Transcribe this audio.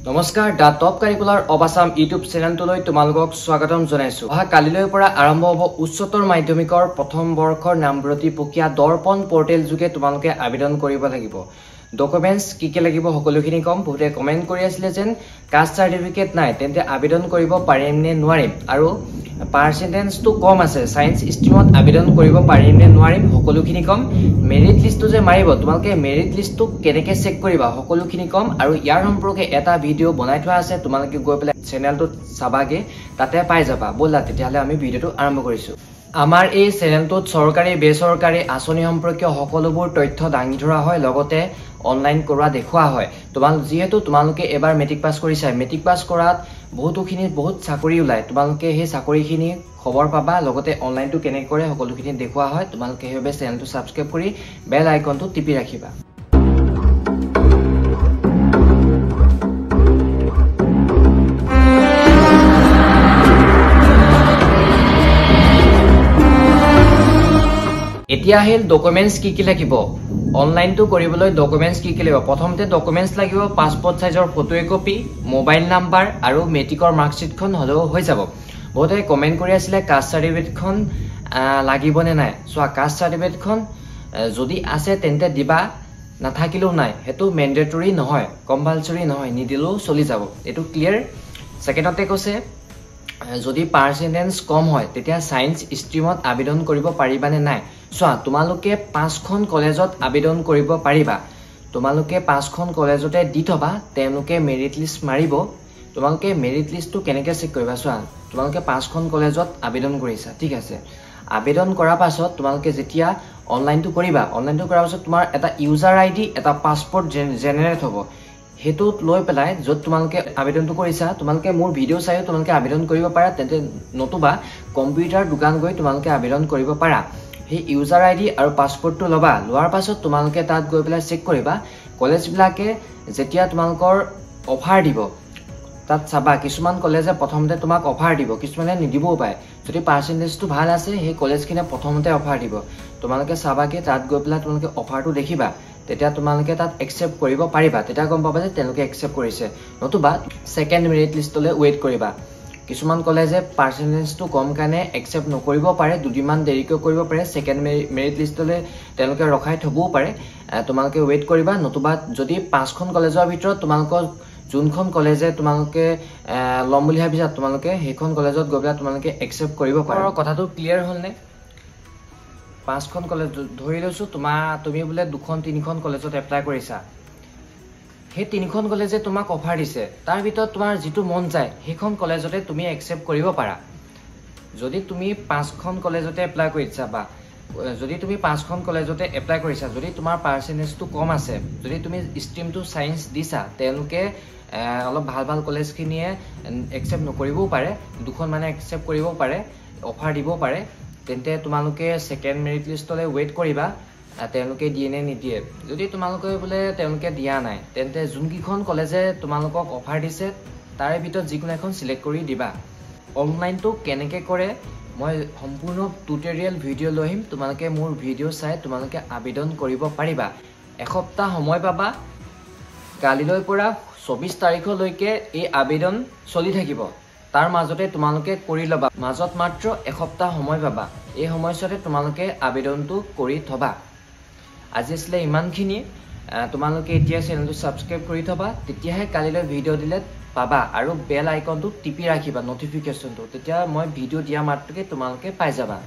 নমস্কাৰ the top curricular of Assam YouTube চেনেলটোলৈ তোমালোকক স্বাগতম জনাইছো। অহা কালিলৈ পৰা আৰম্ভ হ'ব উচ্চতৰ মাধ্যমিকৰ প্ৰথম বৰ্ষৰ নামভৰ্তি প্ৰক্ৰিয়া। দৰ্পণ পোৰ্টেল যোগে তোমালোকে আবেদন কৰিব লাগিব। ডকুমেন্টস কি লাগিব সকলোখিনি কম। বহুতে কমেন্ট কৰি আছিলে যেন কাষ্ট সাৰ্টিফিকেট নাই তেন্তে আবেদন কৰিব পাৰিম নে নোৱাৰিম, আৰু পাৰ্চেন্টেজটো কম আছে সায়েন্স ষ্ট্ৰীমত আবেদন কৰিব পাৰিম নে নোৱাৰিম সকলোখিনি কম। মেৰিট লিষ্টটো যে মাৰিব তোমালোকে মেৰিট লিষ্টটো কেনেকৈ চেক কৰিবা সকলোখিনি কম, আৰু ইয়াৰ সম্পৰ্কে এটা ভিডিঅ' বনাই থোৱা আছে, তোমালোকে গৈ পেলাই চেনেলটোত চাবাগে, তাতে পাই যাবা। ব'লা তেতিয়াহ'লে আমি ভিডিঅ'টো আৰম্ভ কৰিছো। আমাৰ এই চেনেলটোত চৰকাৰী বেচৰকাৰী আঁচনি সম্পৰ্কীয় সকলোবোৰ তথ্য দাঙি ধৰা হয়, লগতে অনলাইন কৰোৱা দেখুওৱা হয়। যিহেতু তোমালোকে এবাৰ মেট্ৰিক পাছ কৰিছা, মেট্ৰিক পাছ কৰাত বহুত চাকৰি ওলায়, তোমালোকে সেই চাকৰিখিনি খবৰ পাবা, লগতে অনলাইনটো কেনেকৈ কৰে সকলোখিনি দেখুওৱা হয়। তোমালোকে সেইবাবে চেনেলটো ছাবস্ক্ৰাইব কৰি বেল আইকনটো টিপি ৰাখিবা। এতিয়া আহিল ডকুমেন্টস কি লাগিব। অনলাইনটো কৰিবলৈ ডকুমেন্টস কি লাগিব। প্ৰথমতে ডকুমেন্টস লাগিব পাছপোৰ্ট সাইজৰ ফটো একপি, মোবাইল নাম্বাৰ আৰু মেট্ৰিকৰ মাৰ্কশ্বিটখন হ'লেও হৈ যাব। বহুতে কমেন্ট কৰি আছিলে কাষ্ট সাৰ্টিফিকেটখন লাগিবনে নাই। চোৱা, কাষ্ট সাৰ্টিফিকেটখন যদি আছে তেন্তে দিবা, নাথাকিলেও নাই, সেইটো মেণ্ডেটৰী নহয়, কম্পালচৰি নহয়, নিদিলেও চলি যাব, এইটো ক্লিয়াৰ। ছেকেণ্ডতে কৈছে যদি পাৰ্চেন্টেজ কম হয় তেতিয়া সায়েন্স ষ্ট্ৰীমত আবেদন কৰিব পাৰিবানে নাই। চোৱা, তোমালোকে 5খন কলেজত আবেদন কৰিব পাৰিবা। তোমালোকে 5খন কলেজতে দি থবা, তেওঁলোকে মেৰিট লিষ্ট মাৰিব। তোমালোকে মেৰিট লিষ্টটো কেনেকৈ চেক কৰিবা। চোৱা, তোমালোকে 5খন কলেজত আবেদন কৰিছা, ঠিক আছে। আবেদন কৰাৰ পাছত তোমালোকে যেতিয়া অনলাইনটো কৰিবা, অনলাইনটো কৰাৰ পাছত তোমাৰ এটা ইউজাৰ আই ডি, এটা পাছপোৰ্ট জেনেৰেট হ'ব। সেইটোত লৈ পেলাই য'ত তোমালোকে আবেদনটো কৰিছা, তোমালোকে মোৰ ভিডিঅ' চাইও তোমালোকে আবেদন কৰিব পাৰা, তেন্তে নতুবা কম্পিউটাৰ দোকান গৈ তোমালোকে আবেদন কৰিব পাৰা। সেই ইউজাৰ আই ডি আৰু পাছপোৰ্টটো ল'বা। লোৱাৰ পাছত তোমালোকে তাত গৈ পেলাই চেক কৰিবা। কলেজবিলাকে যেতিয়া তোমালোকৰ অফাৰ দিব, তাত চাবা কিছুমান কলেজে প্ৰথমতে তোমাক অফাৰ দিব, কিছুমানে নিদিবও পাৰে। যদি পাৰ্চেন্টেজটো ভাল আছে সেই কলেজখিনিয়ে প্ৰথমতে অফাৰ দিব। তোমালোকে চাবাগে, তাত গৈ পেলাই তোমালোকে অফাৰটো দেখিবা, তেতিয়া তোমালোকে তাত একচেপ্ট কৰিব পাৰিবা। তেতিয়া গম পাবা যে তেওঁলোকে একচেপ্ট কৰিছে। নতুবা ছেকেণ্ড মেৰিট লিষ্টলৈ ৱেইট কৰিবা। কিছুমান কলেজে পাৰ্চেন্টেজটো কম কাৰণে একচেপ্ট নকৰিব পাৰে, দুদিনমান দেৰিকৈ কৰিব পাৰে, ছেকেণ্ড মেৰিট লিষ্টলৈ তেওঁলোকে ৰখাই থ'বও পাৰে। তোমালোকে ৱেইট কৰিবা। নতুবা যদি 5খন কলেজৰ ভিতৰত তোমালোকৰ যোনখন কলেজে তোমালোকে ল'ম বুলি ভাবিছা, তোমালোকে সেইখন কলেজত গৈ পেলাই তোমালোকে একচেপ্ট কৰিব পাৰা। কথাটো ক্লিয়াৰ হ'লনে? 5খন কলেজ ধৰি লৈছো, তুমি বোলে 2-3খন কলেজত এপ্লাই কৰিছা। সেই 3খন কলেজে তোমাক অফাৰ দিছে, তাৰ ভিতৰত তোমাৰ যিটো মন যায় সেইখন কলেজতে তুমি একচেপ্ট কৰিব পাৰা। যদি তুমি 5খন কলেজতে এপ্লাই কৰিছা, বা যদি তুমি 5খন কলেজতে এপ্লাই কৰিছা, যদি তোমাৰ পাৰ্চেন্টেজটো কম আছে, যদি তুমি ষ্ট্ৰীমটো সায়েন্স দিছা, তেওঁলোকে অলপ ভাল কলেজখিনিয়ে একচেপ্ট নকৰিবও পাৰে, 2খন মানে একচেপ্ট কৰিবও পাৰে, অফাৰ দিবও পাৰে। তেন্তে তোমালোকে ছেকেণ্ড মেৰিট লিষ্টলৈ ৱেইট কৰিবা, তেওঁলোকে দিয়ে নে নিদিয়ে। যদি তোমালোকে বোলে তেওঁলোকে দিয়া নাই, তেন্তে যোনকেইখন কলেজে তোমালোকক অফাৰ দিছে তাৰে ভিতৰত যিকোনো এখন চিলেক্ট কৰি দিবা। অনলাইনটো কেনেকৈ কৰে মই সম্পূৰ্ণ টিউটৰিয়েল ভিডিঅ' লৈ আহিম, তোমালোকে মোৰ ভিডিঅ' চাই তোমালোকে আবেদন কৰিব পাৰিবা। এসপ্তাহ সময় পাবা। কালিলৈ পৰা 24 তাৰিখলৈকে এই আবেদন চলি থাকিব। তাৰ মাজতে তোমালোকে কৰি ল'বা। মাজত মাত্ৰ এসপ্তাহ সময় পাবা। এই সময়ছোৱাতে তোমালোকে আবেদনটো কৰি থবা। আজি আছিলে ইমানখিনি। তোমালোকে এতিয়া চেনেলটো ছাবস্ক্ৰাইব কৰি থবা, তেতিয়াহে কালিলৈ ভিডিঅ' দিলে পাবা, আৰু বেল আইকনটো টিপি ৰাখিবা নটিফিকেশ্যনটো, তেতিয়া মই ভিডিঅ' দিয়া মাত্ৰকে তোমালোকে পাই যাবা।